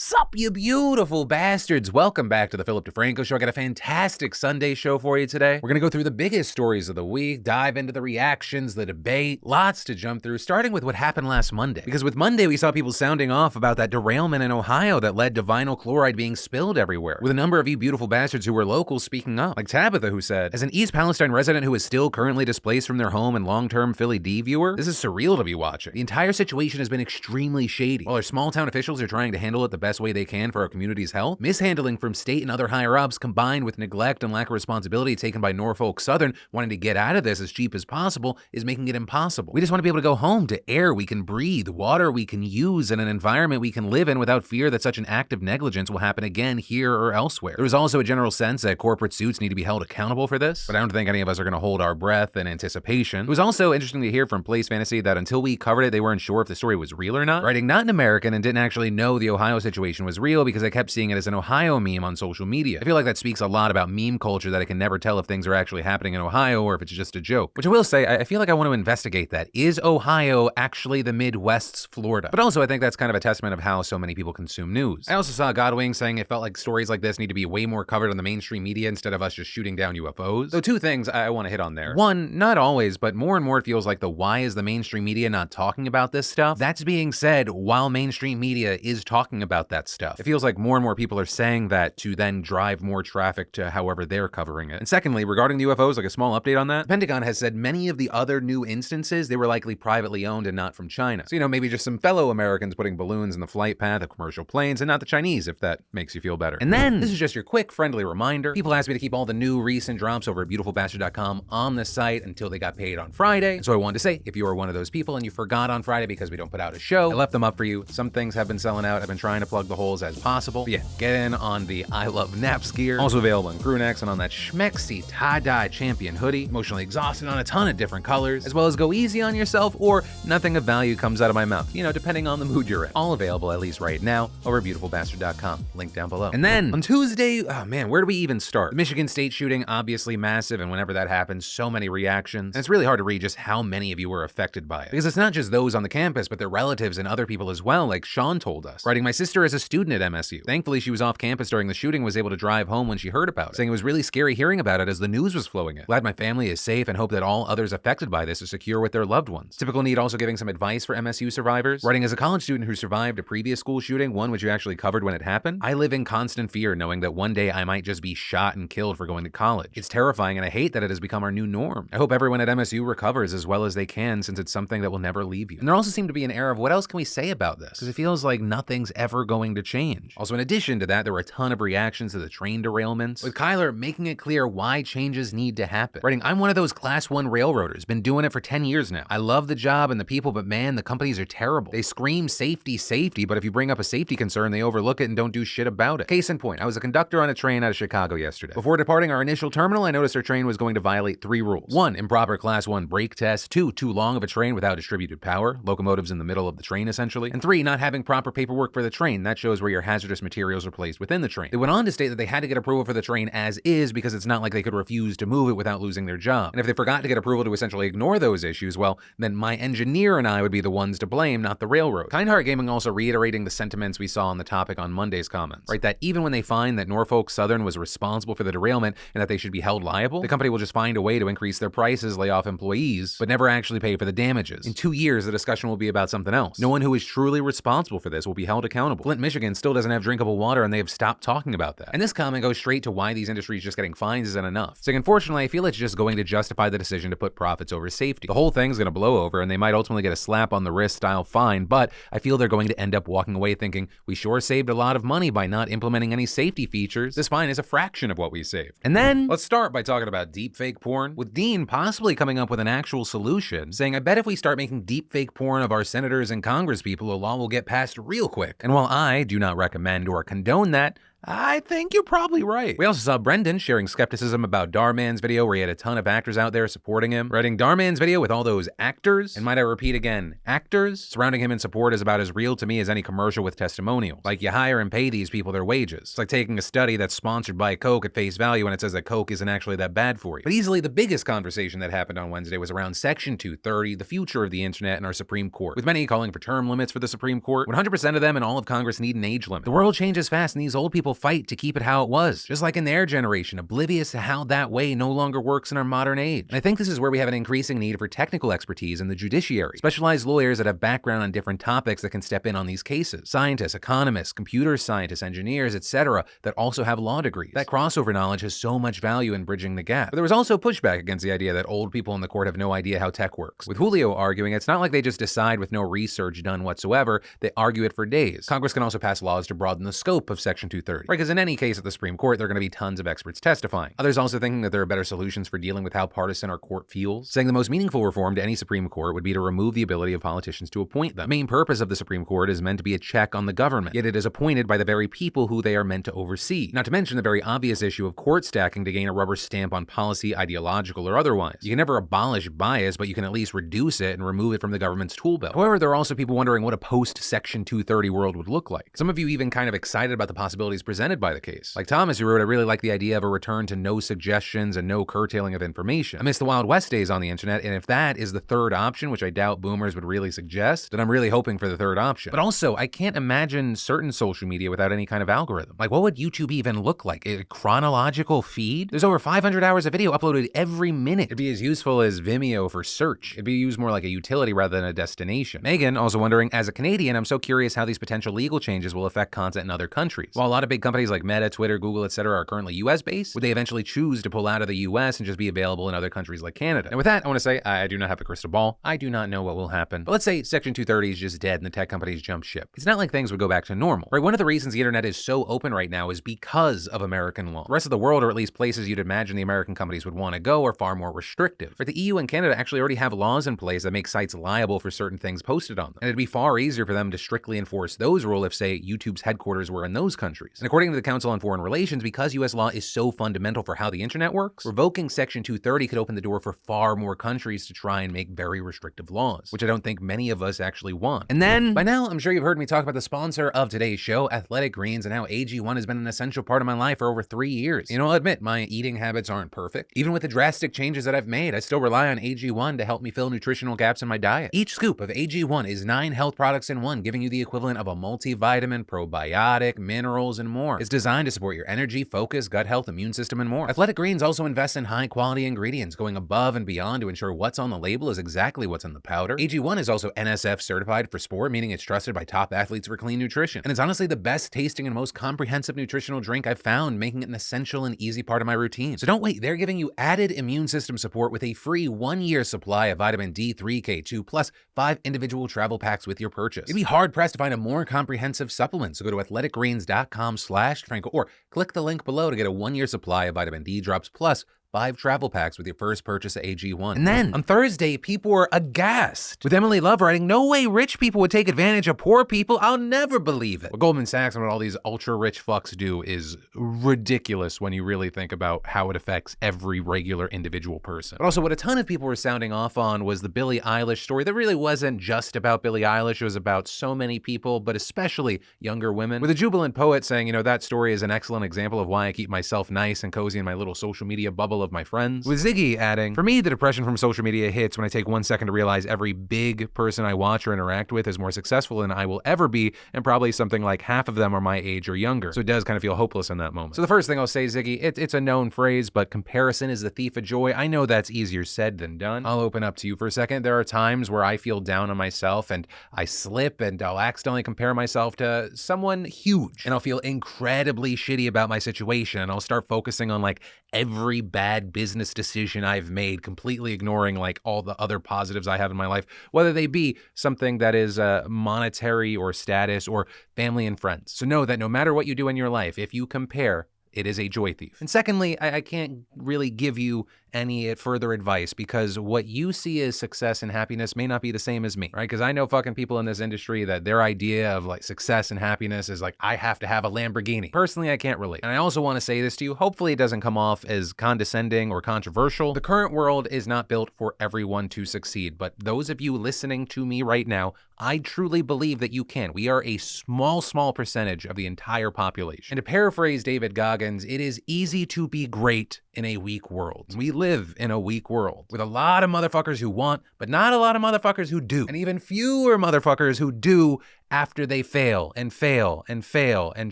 Sup, you beautiful bastards. Welcome back to the DeFranco Show. I got a fantastic Sunday show for you today. We're gonna go through the biggest stories of the week, dive into the reactions, the debate, lots to jump through, starting with what happened last Monday. Because with Monday, we saw people sounding off about that derailment in Ohio that led to vinyl chloride being spilled everywhere, with a number of you beautiful bastards who were locals speaking up. Like Tabitha, who said, as an East Palestine resident who is still currently displaced from their home and long-term Philly D viewer, this is surreal to be watching. The entire situation has been extremely shady. While our small-town officials are trying to handle it the best way they can for our community's health, mishandling from state and other higher-ups combined with neglect and lack of responsibility taken by Norfolk Southern wanting to get out of this as cheap as possible is making it impossible. We just want to be able to go home to air we can breathe, water we can use, and an environment we can live in without fear that such an act of negligence will happen again here or elsewhere. There was also a general sense that corporate suits need to be held accountable for this, but I don't think any of us are going to hold our breath in anticipation. It was also interesting to hear from Place Fantasy that until we covered it, they weren't sure if the story was real or not, writing not an American and didn't actually know the Ohio situation was real because I kept seeing it as an Ohio meme on social media. I feel like that speaks a lot about meme culture, that I can never tell if things are actually happening in Ohio or if it's just a joke. Which I will say, I feel like I want to investigate that. Is Ohio actually the Midwest's Florida? But also I think that's kind of a testament of how so many people consume news. I also saw Godwing saying it felt like stories like this need to be way more covered on the mainstream media instead of us just shooting down UFOs. So two things I want to hit on there. One, not always, but more and more it feels like the why is the mainstream media not talking about this stuff? That's being said while mainstream media is talking about that stuff. It feels like more and more people are saying that to then drive more traffic to however they're covering it. And secondly, regarding the UFOs, like a small update on that, the Pentagon has said many of the other new instances, they were likely privately owned and not from China. So, maybe just some fellow Americans putting balloons in the flight path of commercial planes and not the Chinese, if that makes you feel better. And then, this is just your quick, friendly reminder. People asked me to keep all the new recent drops over at beautifulbastard.com on the site until they got paid on Friday. And so I wanted to say, if you are one of those people and you forgot on Friday because we don't put out a show, I left them up for you. Some things have been selling out. I've been trying to plug the holes as possible. But yeah, get in on the I Love Naps gear. Also available in crew necks and on that schmexy tie-dye champion hoodie. Emotionally exhausted on a ton of different colors, as well as go easy on yourself or nothing of value comes out of my mouth, depending on the mood you're in. All available, at least right now, over at beautifulbastard.com. Link down below. And then on Tuesday, oh man, where do we even start? The Michigan State shooting, obviously massive, and whenever that happens, so many reactions. And it's really hard to read just how many of you were affected by it. Because it's not just those on the campus, but their relatives and other people as well, like Sean told us. Writing, my sister is a student at MSU. Thankfully, she was off campus during the shooting, was able to drive home when she heard about it, saying it was really scary hearing about it as the news was flowing in. Glad my family is safe and hope that all others affected by this are secure with their loved ones. Typical Need also giving some advice for MSU survivors. Writing, as a college student who survived a previous school shooting, one which you actually covered when it happened, I live in constant fear knowing that one day I might just be shot and killed for going to college. It's terrifying and I hate that it has become our new norm. I hope everyone at MSU recovers as well as they can since it's something that will never leave you. And there also seemed to be an air of what else can we say about this? Because it feels like nothing's ever going to change. Also, in addition to that, there were a ton of reactions to the train derailments, with Kyler making it clear why changes need to happen. Writing, I'm one of those class 1 railroaders, been doing it for 10 years now. I love the job and the people, but man, the companies are terrible. They scream safety, safety, but if you bring up a safety concern, they overlook it and don't do shit about it. Case in point, I was a conductor on a train out of Chicago yesterday. Before departing our initial terminal, I noticed our train was going to violate 3 rules. 1, improper class 1 brake test. 2, too long of a train without distributed power, locomotives in the middle of the train essentially. And 3, not having proper paperwork for the train. That shows where your hazardous materials are placed within the train. They went on to state that they had to get approval for the train as is because it's not like they could refuse to move it without losing their job. And if they forgot to get approval to essentially ignore those issues, well, then my engineer and I would be the ones to blame, not the railroad. Kind Heart Gaming also reiterating the sentiments we saw on the topic on Monday's comments, right? That even when they find that Norfolk Southern was responsible for the derailment and that they should be held liable, the company will just find a way to increase their prices, lay off employees, but never actually pay for the damages. In 2 years, the discussion will be about something else. No one who is truly responsible for this will be held accountable. Flint, Michigan still doesn't have drinkable water and they have stopped talking about that. And this comment goes straight to why these industries just getting fines isn't enough. So unfortunately, I feel it's just going to justify the decision to put profits over safety. The whole thing's going to blow over and they might ultimately get a slap on the wrist style fine, but I feel they're going to end up walking away thinking, we sure saved a lot of money by not implementing any safety features. This fine is a fraction of what we saved. And then let's start by talking about deepfake porn, with Dean possibly coming up with an actual solution, saying, I bet if we start making deepfake porn of our senators and congresspeople, a law will get passed real quick. And while I do not recommend or condone that, I think you're probably right. We also saw Brendan sharing skepticism about Dhar Mann's video where he had a ton of actors out there supporting him. Writing Dhar Mann's video with all those actors, and might I repeat again, actors, surrounding him in support is about as real to me as any commercial with testimonials. Like, you hire and pay these people their wages. It's like taking a study that's sponsored by Coke at face value and it says that Coke isn't actually that bad for you. But easily the biggest conversation that happened on Wednesday was around Section 230, the future of the internet and our Supreme Court. With many calling for term limits for the Supreme Court, 100% of them and all of Congress need an age limit. The world changes fast and these old people fight to keep it how it was, just like in their generation, oblivious to how that way no longer works in our modern age. And I think this is where we have an increasing need for technical expertise in the judiciary, specialized lawyers that have background on different topics that can step in on these cases. Scientists, economists, computer scientists, engineers, etc., that also have law degrees. That crossover knowledge has so much value in bridging the gap. But there was also pushback against the idea that old people in the court have no idea how tech works, with Julio arguing it's not like they just decide with no research done whatsoever, they argue it for days. Congress can also pass laws to broaden the scope of Section 230. Right, because in any case at the Supreme Court, there are going to be tons of experts testifying. Others also thinking that there are better solutions for dealing with how partisan our court feels, saying the most meaningful reform to any Supreme Court would be to remove the ability of politicians to appoint them. The main purpose of the Supreme Court is meant to be a check on the government, yet it is appointed by the very people who they are meant to oversee. Not to mention the very obvious issue of court stacking to gain a rubber stamp on policy, ideological or otherwise. You can never abolish bias, but you can at least reduce it and remove it from the government's tool belt. However, there are also people wondering what a post-Section 230 world would look like. Some of you even kind of excited about the possibilities presented by the case. Like Thomas, who wrote, I really like the idea of a return to no suggestions and no curtailing of information. I miss the Wild West days on the internet, and if that is the third option, which I doubt boomers would really suggest, then I'm really hoping for the third option. But also, I can't imagine certain social media without any kind of algorithm. Like, what would YouTube even look like? A chronological feed? There's over 500 hours of video uploaded every minute. It'd be as useful as Vimeo for search. It'd be used more like a utility rather than a destination. Megan also wondering, as a Canadian, I'm so curious how these potential legal changes will affect content in other countries. While a lot of big companies like Meta, Twitter, Google, etc. are currently US-based, would they eventually choose to pull out of the US and just be available in other countries like Canada? And with that, I want to say, I do not have a crystal ball. I do not know what will happen. But let's say Section 230 is just dead and the tech companies jump ship. It's not like things would go back to normal, right? One of the reasons the internet is so open right now is because of American law. The rest of the world, or at least places you'd imagine the American companies would want to go, are far more restrictive. Right? The EU and Canada actually already have laws in place that make sites liable for certain things posted on them. And it'd be far easier for them to strictly enforce those rules if, say, YouTube's headquarters were in those countries. And according to the Council on Foreign Relations, because US law is so fundamental for how the internet works, revoking Section 230 could open the door for far more countries to try and make very restrictive laws, which I don't think many of us actually want. And then, by now, I'm sure you've heard me talk about the sponsor of today's show, Athletic Greens, and how AG1 has been an essential part of my life for over 3 years. You know, I'll admit, my eating habits aren't perfect. Even with the drastic changes that I've made, I still rely on AG1 to help me fill nutritional gaps in my diet. Each scoop of AG1 is 9 health products in one, giving you the equivalent of a multivitamin, probiotic, minerals, and more. It's designed to support your energy, focus, gut health, immune system, and more. Athletic Greens also invests in high-quality ingredients, going above and beyond to ensure what's on the label is exactly what's in the powder. AG1 is also NSF certified for sport, meaning it's trusted by top athletes for clean nutrition. And it's honestly the best tasting and most comprehensive nutritional drink I've found, making it an essential and easy part of my routine. So don't wait, they're giving you added immune system support with a free 1-year supply of vitamin D3, K2, plus 5 individual travel packs with your purchase. You'd be hard-pressed to find a more comprehensive supplement, so go to athleticgreens.com/DeFranco or click the link below to get a 1-year supply of vitamin D drops plus 5 travel packs with your first purchase at AG1. And then, on Thursday, people were aghast with Emily Love writing, "No way rich people would take advantage of poor people. I'll never believe it." What Goldman Sachs and what all these ultra-rich fucks do is ridiculous when you really think about how it affects every regular individual person. But also, what a ton of people were sounding off on was the Billie Eilish story that really wasn't just about Billie Eilish. It was about so many people, but especially younger women. With a jubilant poet saying, you know, that story is an excellent example of why I keep myself nice and cozy in my little social media bubble of my friends. With Ziggy adding, "For me, the depression from social media hits when I take 1 second to realize every big person I watch or interact with is more successful than I will ever be, and probably something like half of them are my age or younger. So it does kind of feel hopeless in that moment." So the first thing I'll say, Ziggy, it's a known phrase, but comparison is the thief of joy. I know that's easier said than done. I'll open up to you for a second. There are times where I feel down on myself and I slip and I'll accidentally compare myself to someone huge, and I'll feel incredibly shitty about my situation, and I'll start focusing on like every bad business decision I've made, completely ignoring like all the other positives I have in my life, whether they be something that is monetary or status or family and friends. So know that no matter what you do in your life, if you compare, it is a joy thief. And secondly, I can't really give you any further advice, because what you see as success and happiness may not be the same as me, right? Because I know fucking people in this industry that their idea of like success and happiness is like, I have to have a Lamborghini. Personally, I can't relate. And I also want to say this to you. Hopefully it doesn't come off as condescending or controversial. The current world is not built for everyone to succeed, but those of you listening to me right now, I truly believe that you can. We are a small percentage of the entire population. And to paraphrase David Goggins, it is easy to be great in a weak world. We live in a weak world with a lot of motherfuckers who want, but not a lot of motherfuckers who do. And even fewer motherfuckers who do after they fail and fail and fail and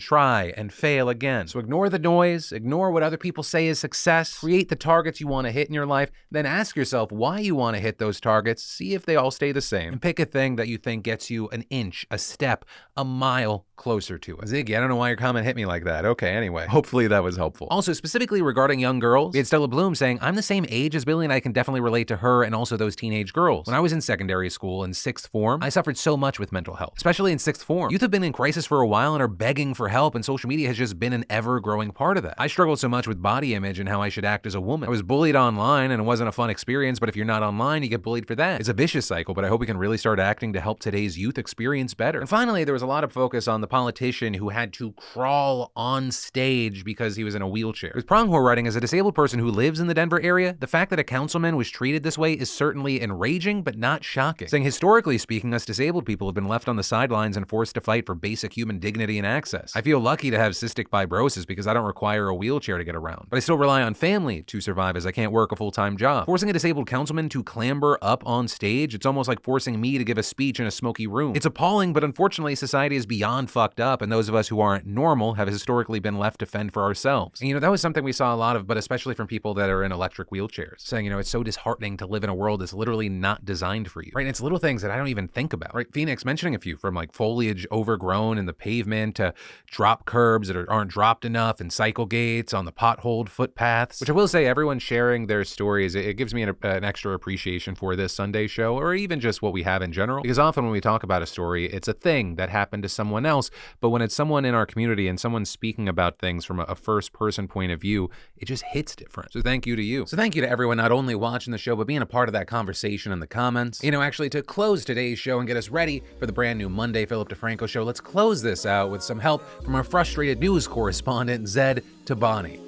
try and fail again. So ignore the noise, ignore what other people say is success, create the targets you want to hit in your life, then ask yourself why you want to hit those targets, see if they all stay the same, and pick a thing that you think gets you an inch, a step, a mile closer to it. Ziggy, I don't know why your comment hit me like that. Okay, anyway, hopefully that was helpful. Also, specifically regarding young girls, we had Stella Bloom saying, I'm the same age as Billie and I can definitely relate to her and also those teenage girls. When I was in secondary school in 6th form, I suffered so much with mental health, especially in 6th form. Youth have been in crisis for a while and are begging for help, and social media has just been an ever-growing part of that. I struggled so much with body image and how I should act as a woman. I was bullied online and it wasn't a fun experience, but if you're not online, you get bullied for that. It's a vicious cycle, but I hope we can really start acting to help today's youth experience better. And finally, there was a lot of focus on the politician who had to crawl on stage because he was in a wheelchair. With Pronghor writing, as a disabled person who lives in the Denver area, the fact that a councilman was treated this way is certainly enraging, but not shocking. Saying, historically speaking, us disabled people have been left on the sidelines and forced to fight for basic human dignity and access. I feel lucky to have cystic fibrosis because I don't require a wheelchair to get around, but I still rely on family to survive as I can't work a full-time job. Forcing a disabled councilman to clamber up on stage, it's almost like forcing me to give a speech in a smoky room. It's appalling, but unfortunately society is beyond fucked up, and those of us who aren't normal have historically been left to fend for ourselves. And that was something we saw a lot of, but especially from people that are in electric wheelchairs, saying, it's so disheartening to live in a world that's literally not designed for you, right? And it's little things that I don't even think about, right? Phoenix mentioning a few, from like foliage overgrown in the pavement to drop curbs that aren't dropped enough and cycle gates on the potholed footpaths, which I will say, everyone sharing their stories, it gives me an extra appreciation for this Sunday show, or even just what we have in general, because often when we talk about a story, it's a thing that happened to someone else, but when it's someone in our community and someone speaking about things from a first-person point of view, it just hits different. So thank you to you. So thank you to everyone not only watching the show, but being a part of that conversation in the comments. Actually, to close today's show and get us ready for the brand new Monday Philip DeFranco show, let's close this out with some help from our frustrated news correspondent, Zaid Tabani.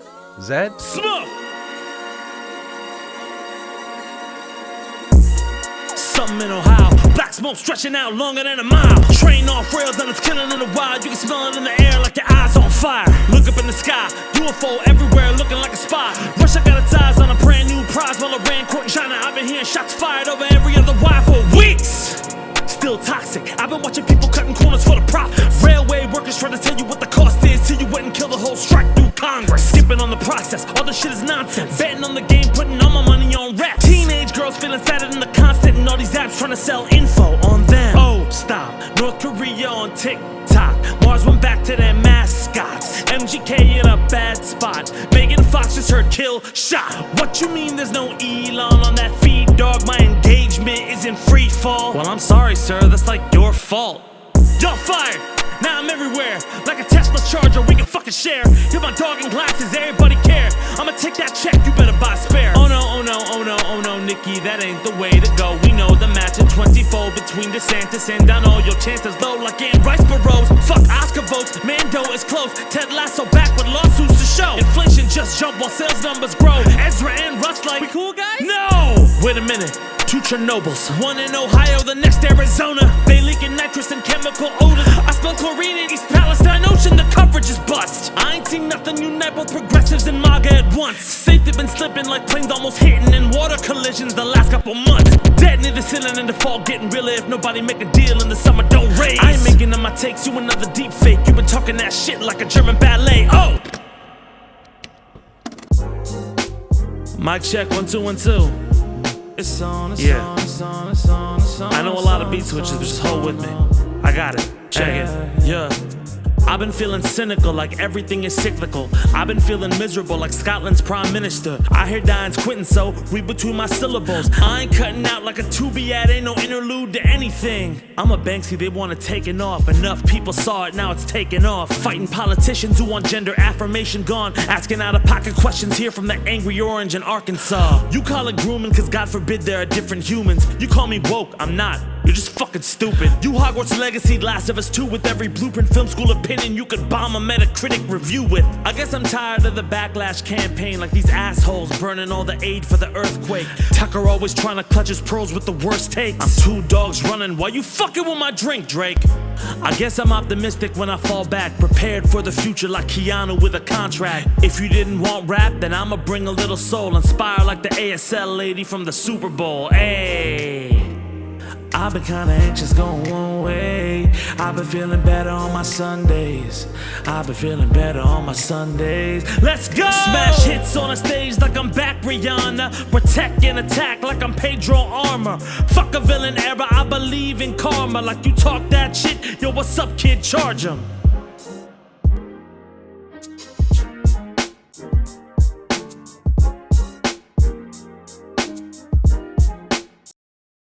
Zaid? Smoke! Something in Ohio, black smoke stretching out longer than a mile. Train off rails and it's killing in the wild. You can smell it in the air like your eyes on fire. Look up in the sky, UFO everywhere looking like a spy. Russia got its eyes on a brand new prize while Iran court in China. I've been hearing shots fired over every other wire for weeks. Still toxic, I've been watching people cutting corners for the profits. Railway workers trying to tell you what the cost is till you went and killed the whole strike through Congress. Skipping on the process, all this shit is nonsense. Betting on the game, putting all my money on rap. Teenage girls feeling sadder than the constant, and all these apps trying to sell info on them. Oh, stop, North Korea on TikTok. Mars went back to their mascots. MGK in a bad spot. Megan Fox just heard kill shot. What you mean there's no Elon on that feed, dog? My engagement is in free fall. Well, I'm sorry, sir, that's like your fault. Y'all fired! Now I'm everywhere, like a Tesla charger, we can fucking share. You're my dog in glasses, everybody care. I'ma take that check, you better buy spare. Oh no, oh no, oh no, oh no, Nikki, that ain't the way to go. We know the match at 24 between DeSantis and down all your chances low, like getting rice burrows. Fuck Oscar votes, Mando is close. Ted Lasso back with lawsuits to show. Inflation just jumped while sales numbers grow. Ezra and Russ like, we cool guys? No! Wait a minute. 2 Chernobyls, one in Ohio, the next Arizona. They leaking nitrous and chemical odors. I smell chlorine in East Palestine Ocean, the coverage is bust. I ain't seen nothing unite both progressives and MAGA at once. Safety been slipping like planes almost hitting in water collisions the last couple months. Dead near the ceiling and the fall getting realer. If nobody make a deal in the summer, don't raise. I ain't making them my takes, you another deep fake. You been talking that shit like a German ballet. Oh! Mic check, 1 2 1 2. It's on, it's on, it's on, it's on, it's on. I know a lot of beat switches, but just hold with me. I got it. Check it. Yeah. I've been feeling cynical like everything is cyclical. I've been feeling miserable like Scotland's prime minister. I hear Diane's quitting, so read between my syllables. I ain't cutting out like a Tubi ad, ain't no interlude to anything. I'm a Banksy, they want it taken off. Enough people saw it, now it's taken off. Fighting politicians who want gender affirmation gone. Asking out-of-pocket questions here from the angry orange in Arkansas. You call it grooming cause God forbid there are different humans. You call me woke, I'm not. You're just fucking stupid. You Hogwarts Legacy, Last of Us 2 with every blueprint film school opinion you could bomb a Metacritic review with. I guess I'm tired of the backlash campaign, like these assholes burning all the aid for the earthquake. Tucker always trying to clutch his pearls with the worst takes. I'm two dogs running while you fucking with my drink, Drake. I guess I'm optimistic when I fall back, prepared for the future like Keanu with a contract. If you didn't want rap, then I'ma bring a little soul, inspire like the ASL lady from the Super Bowl. Ayy, I've been kinda anxious going one way. I've been feeling better on my Sundays. I've been feeling better on my Sundays. Let's go! Smash hits on a stage like I'm back, Rihanna. Protect and attack like I'm Pedro Armor. Fuck a villain era, I believe in karma. Like you talk that shit, yo, what's up, kid? Charge 'em.